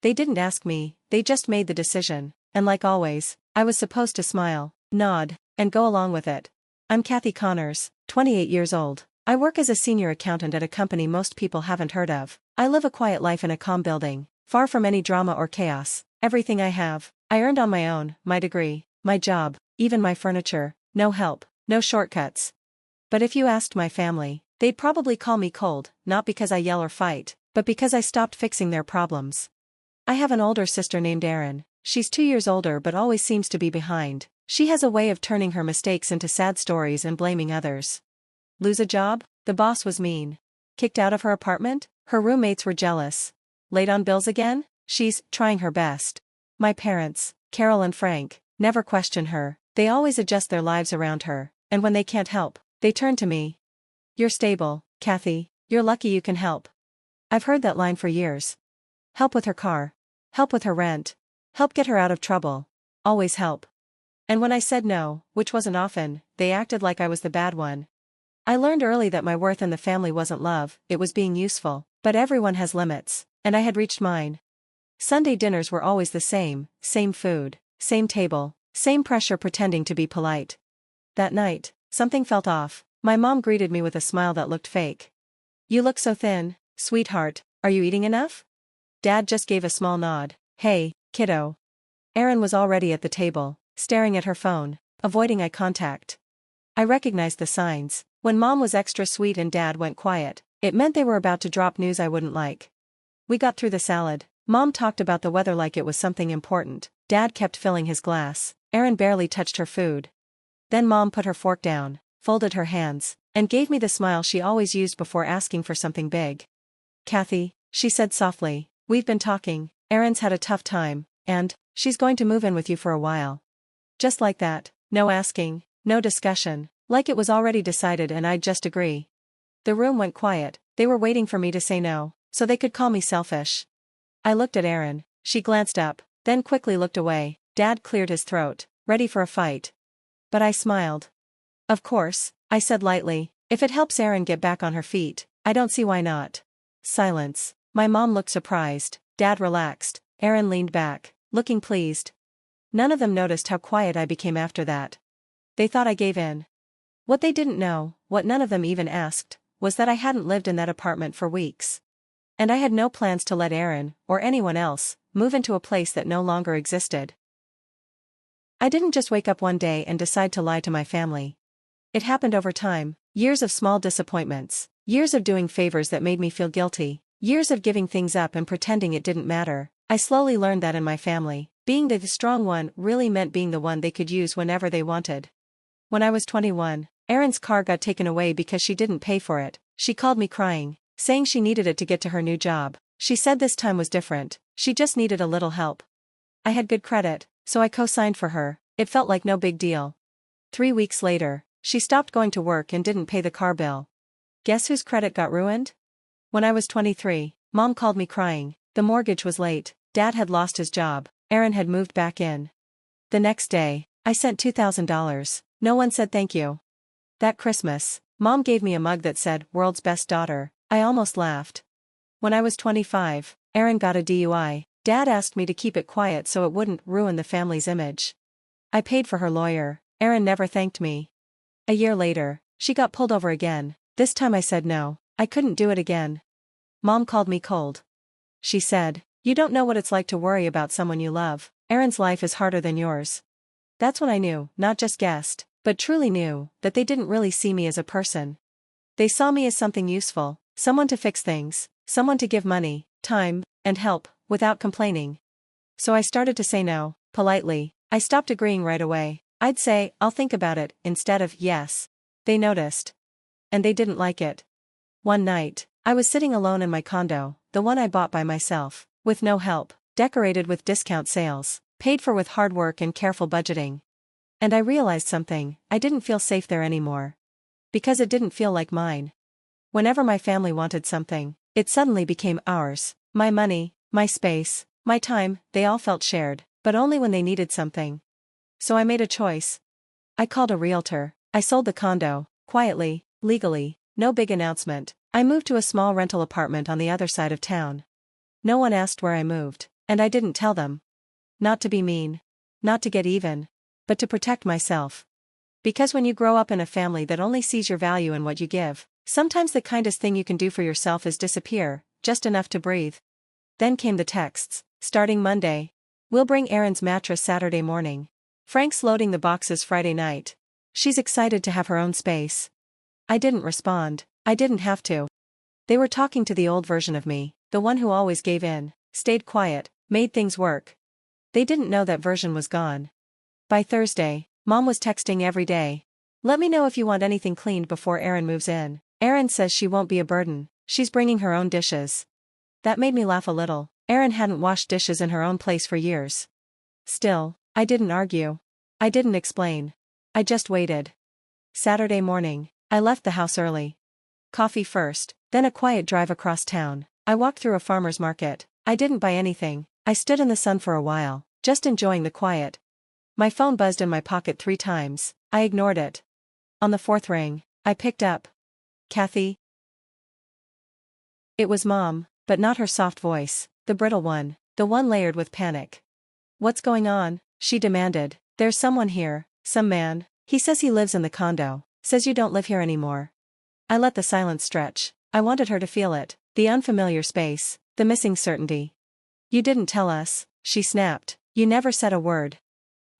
They didn't ask me, they just made the decision, and like always, I was supposed to smile, nod, and go along with it. I'm Kathy Connors, 28 years old. I work as a senior accountant at a company most people haven't heard of. I live a quiet life in a calm building, far from any drama or chaos. Everything I have, I earned on my own, my degree, my job, even my furniture, no help, no shortcuts. But if you asked my family, they'd probably call me cold, not because I yell or fight, but because I stopped fixing their problems. I have an older sister named Erin. She's 2 years older but always seems to be behind. She has a way of turning her mistakes into sad stories and blaming others. Lose a job? The boss was mean. Kicked out of her apartment? Her roommates were jealous. Late on bills again? She's trying her best. My parents, Carol and Frank, never question her. They always adjust their lives around her, and when they can't help, they turn to me. You're stable, Kathy. You're lucky you can help. I've heard that line for years. Help with her car. Help with her rent. Help get her out of trouble. Always help. And when I said no, which wasn't often, they acted like I was the bad one. I learned early that my worth in the family wasn't love, it was being useful. But everyone has limits, and I had reached mine. Sunday dinners were always the same food, same table, same pressure pretending to be polite. That night, something felt off. My mom greeted me with a smile that looked fake. You look so thin, sweetheart, are you eating enough? Dad just gave a small nod. Hey, kiddo. Erin was already at the table, staring at her phone, avoiding eye contact. I recognized the signs. When Mom was extra sweet and Dad went quiet, it meant they were about to drop news I wouldn't like. We got through the salad. Mom talked about the weather like it was something important. Dad kept filling his glass. Erin barely touched her food. Then Mom put her fork down, folded her hands, and gave me the smile she always used before asking for something big. Kathy, she said softly, we've been talking. Erin's had a tough time, and she's going to move in with you for a while. Just like that, no asking, no discussion, like it was already decided and I'd just agree. The room went quiet. They were waiting for me to say no, so they could call me selfish. I looked at Erin. She glanced up, then quickly looked away. Dad cleared his throat, ready for a fight. But I smiled. Of course, I said lightly, if it helps Erin get back on her feet, I don't see why not. Silence. My mom looked surprised. Dad relaxed. Erin leaned back, looking pleased. None of them noticed how quiet I became after that. They thought I gave in. What they didn't know, what none of them even asked, was that I hadn't lived in that apartment for weeks. And I had no plans to let Erin, or anyone else, move into a place that no longer existed. I didn't just wake up one day and decide to lie to my family. It happened over time, years of small disappointments, years of doing favors that made me feel guilty, years of giving things up and pretending it didn't matter. I slowly learned that in my family, being the strong one really meant being the one they could use whenever they wanted. When I was 21, Erin's car got taken away because she didn't pay for it. She called me crying, saying she needed it to get to her new job. She said this time was different, she just needed a little help. I had good credit, so I co-signed for her. It felt like no big deal. 3 weeks later, she stopped going to work and didn't pay the car bill. Guess whose credit got ruined? When I was 23, Mom called me crying. The mortgage was late, Dad had lost his job, Erin had moved back in. The next day, I sent $2,000. No one said thank you. That Christmas, Mom gave me a mug that said, "World's Best Daughter." I almost laughed. When I was 25, Erin got a DUI. Dad asked me to keep it quiet so it wouldn't ruin the family's image. I paid for her lawyer. Erin never thanked me. A year later, she got pulled over again. This time I said no, I couldn't do it again. Mom called me cold. She said, "You don't know what it's like to worry about someone you love. Erin's life is harder than yours." That's when I knew, not just guessed, but truly knew, that they didn't really see me as a person. They saw me as something useful, someone to fix things, someone to give money, time, and help, without complaining. So I started to say no, politely. I stopped agreeing right away. I'd say, "I'll think about it," instead of "yes." They noticed. And they didn't like it. One night, I was sitting alone in my condo, the one I bought by myself, with no help, decorated with discount sales, paid for with hard work and careful budgeting. And I realized something, I didn't feel safe there anymore. Because it didn't feel like mine. Whenever my family wanted something, it suddenly became ours. My money, my space, my time, they all felt shared, but only when they needed something. So I made a choice. I called a realtor. I sold the condo, quietly, legally, no big announcement. I moved to a small rental apartment on the other side of town. No one asked where I moved. And I didn't tell them. Not to be mean. Not to get even. But to protect myself. Because when you grow up in a family that only sees your value in what you give, sometimes the kindest thing you can do for yourself is disappear, just enough to breathe. Then came the texts. Starting Monday. We'll bring Erin's mattress Saturday morning. Frank's loading the boxes Friday night. She's excited to have her own space. I didn't respond. I didn't have to. They were talking to the old version of me, the one who always gave in, stayed quiet, made things work. They didn't know that version was gone. By Thursday, Mom was texting every day. Let me know if you want anything cleaned before Erin moves in. Erin says she won't be a burden, she's bringing her own dishes. That made me laugh a little. Erin hadn't washed dishes in her own place for years. Still, I didn't argue. I didn't explain. I just waited. Saturday morning, I left the house early. Coffee first, then a quiet drive across town. I walked through a farmer's market. I didn't buy anything. I stood in the sun for a while, just enjoying the quiet. My phone buzzed in my pocket 3 times. I ignored it. On the 4th ring, I picked up. Kathy? It was Mom, but not her soft voice, the brittle one, the one layered with panic. What's going on? She demanded. There's someone here, some man. He says he lives in the condo, says you don't live here anymore. I let the silence stretch. I wanted her to feel it, the unfamiliar space, the missing certainty. You didn't tell us, she snapped. You never said a word.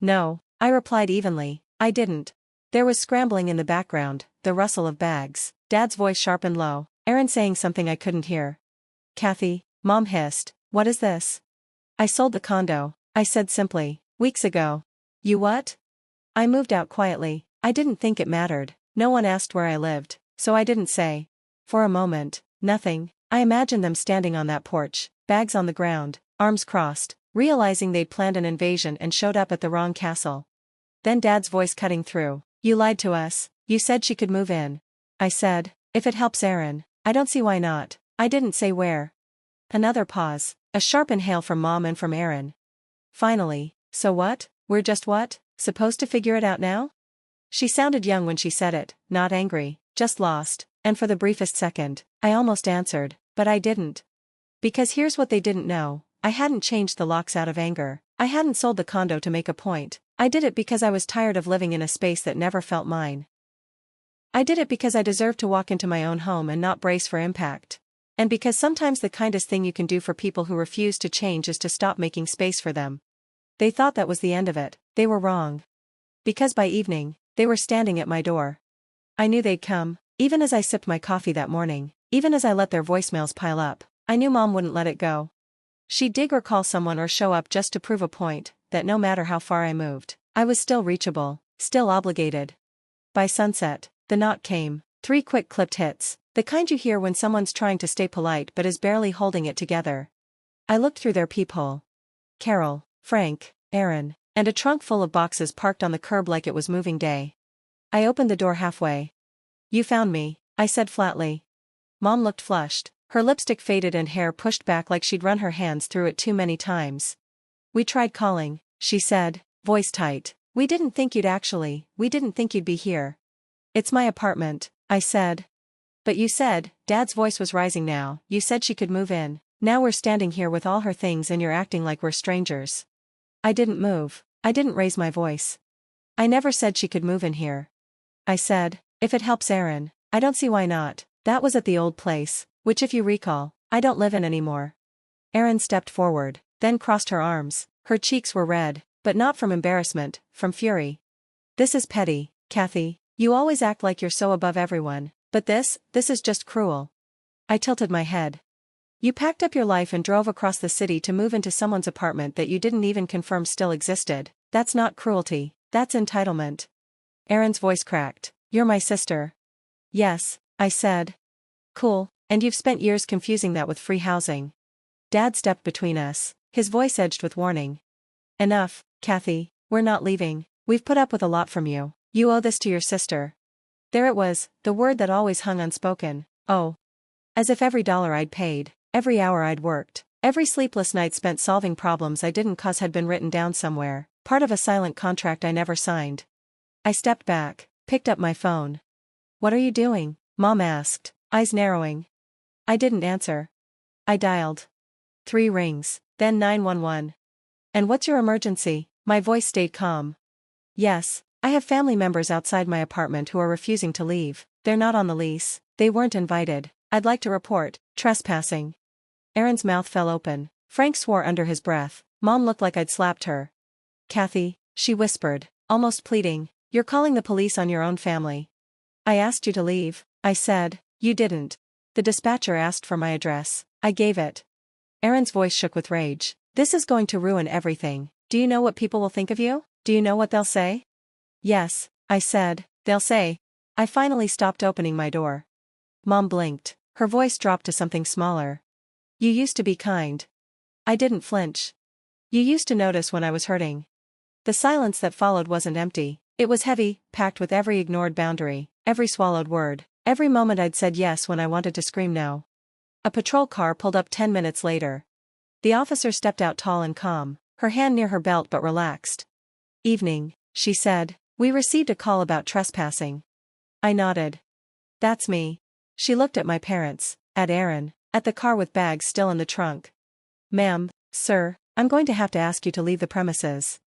No, I replied evenly, I didn't. There was scrambling in the background, the rustle of bags, Dad's voice sharp and low, Erin saying something I couldn't hear. Kathy, Mom hissed, what is this? I sold the condo, I said simply, weeks ago. You what? I moved out quietly. I didn't think it mattered. No one asked where I lived, so I didn't say. For a moment, nothing. I imagined them standing on that porch, bags on the ground, arms crossed, realizing they'd planned an invasion and showed up at the wrong castle. Then Dad's voice cutting through. You lied to us. You said she could move in. I said, if it helps Erin. I don't see why not. I didn't say where. Another pause, a sharp inhale from Mom and from Erin. Finally, so what? We're just what? Supposed to figure it out now? She sounded young when she said it, not angry, just lost, and for the briefest second, I almost answered, but I didn't. Because here's what they didn't know, I hadn't changed the locks out of anger, I hadn't sold the condo to make a point, I did it because I was tired of living in a space that never felt mine. I did it because I deserved to walk into my own home and not brace for impact. And because sometimes the kindest thing you can do for people who refuse to change is to stop making space for them. They thought that was the end of it. They were wrong. Because by evening, they were standing at my door. I knew they'd come, even as I sipped my coffee that morning, even as I let their voicemails pile up. I knew Mom wouldn't let it go. She'd dig or call someone or show up just to prove a point, that no matter how far I moved, I was still reachable, still obligated. By sunset, the knock came, 3 quick clipped hits, the kind you hear when someone's trying to stay polite but is barely holding it together. I looked through their peephole. Carol, Frank, Erin, and a trunk full of boxes parked on the curb like it was moving day. I opened the door halfway. You found me, I said flatly. Mom looked flushed, her lipstick faded and hair pushed back like she'd run her hands through it too many times. We tried calling, she said, voice tight. We didn't think you'd be here. It's my apartment, I said. But you said, Dad's voice was rising now, you said she could move in. Now we're standing here with all her things and you're acting like we're strangers. I didn't move. I didn't raise my voice. I never said she could move in here. I said, if it helps Erin, I don't see why not. That was at the old place, which if you recall, I don't live in anymore. Erin stepped forward, then crossed her arms. Her cheeks were red, but not from embarrassment, from fury. This is petty, Kathy. You always act like you're so above everyone, but this is just cruel. I tilted my head. You packed up your life and drove across the city to move into someone's apartment that you didn't even confirm still existed. That's not cruelty, that's entitlement. Erin's voice cracked. You're my sister. Yes, I said. Cool, and you've spent years confusing that with free housing. Dad stepped between us, his voice edged with warning. Enough, Kathy, we're not leaving. We've put up with a lot from you. You owe this to your sister. There it was, the word that always hung unspoken. Oh. As if every dollar I'd paid, every hour I'd worked, every sleepless night spent solving problems I didn't cause had been written down somewhere, part of a silent contract I never signed. I stepped back, picked up my phone. What are you doing? Mom asked, eyes narrowing. I didn't answer. I dialed. 3 rings, Then 911. And what's your emergency? My voice stayed calm. Yes, I have family members outside my apartment who are refusing to leave. They're not on the lease, they weren't invited. I'd like to report trespassing. Aaron's mouth fell open. Frank swore under his breath. Mom looked like I'd slapped her. Kathy, she whispered, almost pleading, you're calling the police on your own family. I asked you to leave, I said. You didn't. The dispatcher asked for my address. I gave it. Aaron's voice shook with rage. This is going to ruin everything. Do you know what people will think of you? Do you know what they'll say? Yes, I said, they'll say. I finally stopped opening my door. Mom blinked. Her voice dropped to something smaller. You used to be kind. I didn't flinch. You used to notice when I was hurting. The silence that followed wasn't empty. It was heavy, packed with every ignored boundary, every swallowed word, every moment I'd said yes when I wanted to scream no. A patrol car pulled up 10 minutes later. The officer stepped out tall and calm, her hand near her belt but relaxed. Evening, she said. We received a call about trespassing. I nodded. That's me. She looked at my parents, at Aaron, at the car with bags still in the trunk. Ma'am, sir, I'm going to have to ask you to leave the premises.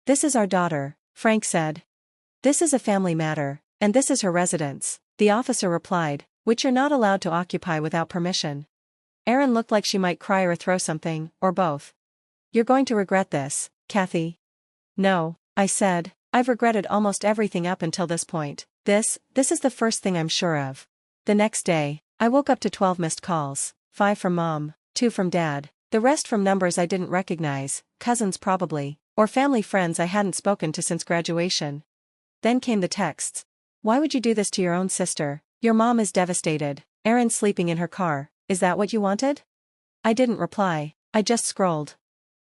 This is our daughter, Frank said. This is a family matter, and this is her residence, the officer replied, which you're not allowed to occupy without permission. Aaron looked like she might cry or throw something, or both. You're going to regret this, Kathy. No, I said, I've regretted almost everything up until this point. This is the first thing I'm sure of. The next day, I woke up to 12 missed calls, 5 from Mom, 2 from Dad, the rest from numbers I didn't recognize, cousins probably, or family friends I hadn't spoken to since graduation. Then came the texts. Why would you do this to your own sister? Your mom is devastated. Erin's sleeping in her car. Is that what you wanted? I didn't reply. I just scrolled.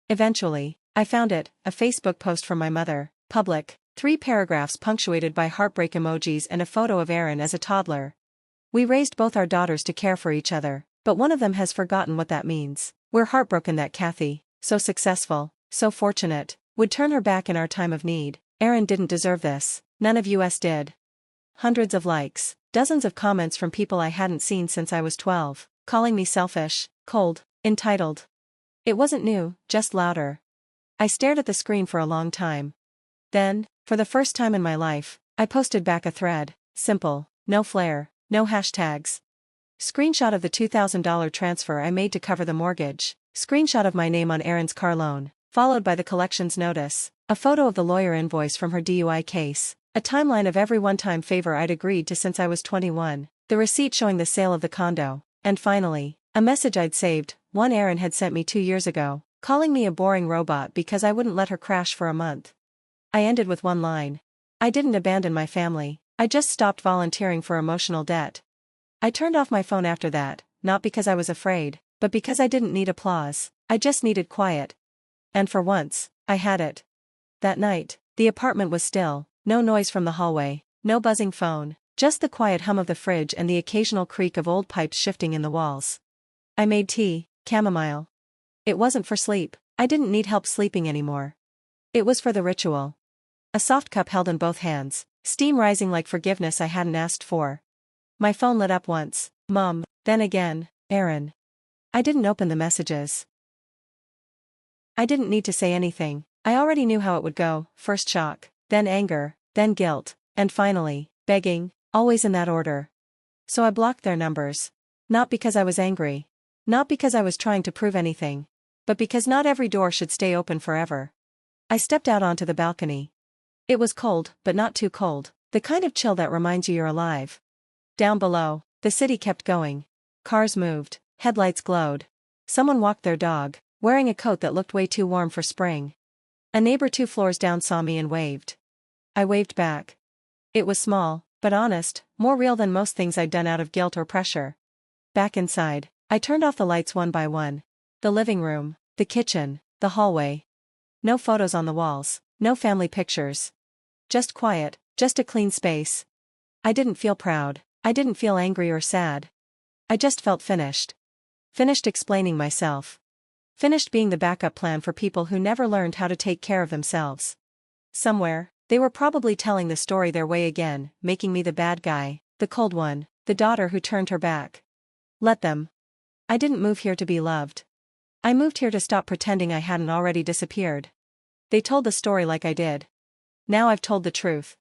Eventually, I found it, a Facebook post from my mother, public, 3 paragraphs punctuated by heartbreak emojis and a photo of Erin as a toddler. We raised both our daughters to care for each other, but one of them has forgotten what that means. We're heartbroken that Kathy, so successful, so fortunate, would turn her back in our time of need. Erin didn't deserve this. None of us did. Hundreds of likes, dozens of comments from people I hadn't seen since I was 12, calling me selfish, cold, entitled. It wasn't new, just louder. I stared at the screen for a long time. Then, for the first time in my life, I posted back a thread, simple, no flair, no hashtags. Screenshot of the $2,000 transfer I made to cover the mortgage, screenshot of my name on Erin's car loan, followed by the collections notice, a photo of the lawyer invoice from her DUI case, a timeline of every one-time favor I'd agreed to since I was 21, the receipt showing the sale of the condo, and finally, a message I'd saved, one Erin had sent me 2 years ago, calling me a boring robot because I wouldn't let her crash for a month. I ended with one line. I didn't abandon my family, I just stopped volunteering for emotional debt. I turned off my phone after that, not because I was afraid, but because I didn't need applause, I just needed quiet. And for once, I had it. That night, the apartment was still, no noise from the hallway, no buzzing phone, just the quiet hum of the fridge and the occasional creak of old pipes shifting in the walls. I made tea, chamomile. It wasn't for sleep, I didn't need help sleeping anymore. It was for the ritual. A soft cup held in both hands, steam rising like forgiveness I hadn't asked for. My phone lit up once, Mom, then again, Erin. I didn't open the messages. I didn't need to say anything, I already knew how it would go, first shock, then anger, then guilt, and finally, begging, always in that order. So I blocked their numbers. Not because I was angry. Not because I was trying to prove anything. But because not every door should stay open forever. I stepped out onto the balcony. It was cold, but not too cold, the kind of chill that reminds you you're alive. Down below, the city kept going. Cars moved, headlights glowed. Someone walked their dog, wearing a coat that looked way too warm for spring. A neighbor 2 floors down saw me and waved. I waved back. It was small, but honest, more real than most things I'd done out of guilt or pressure. Back inside, I turned off the lights one by one. The living room, the kitchen, the hallway. No photos on the walls, no family pictures. Just quiet, just a clean space. I didn't feel proud, I didn't feel angry or sad. I just felt finished. Finished explaining myself. Finished being the backup plan for people who never learned how to take care of themselves. Somewhere, they were probably telling the story their way again, making me the bad guy, the cold one, the daughter who turned her back. Let them. I didn't move here to be loved. I moved here to stop pretending I hadn't already disappeared. They told the story like I did. Now I've told the truth.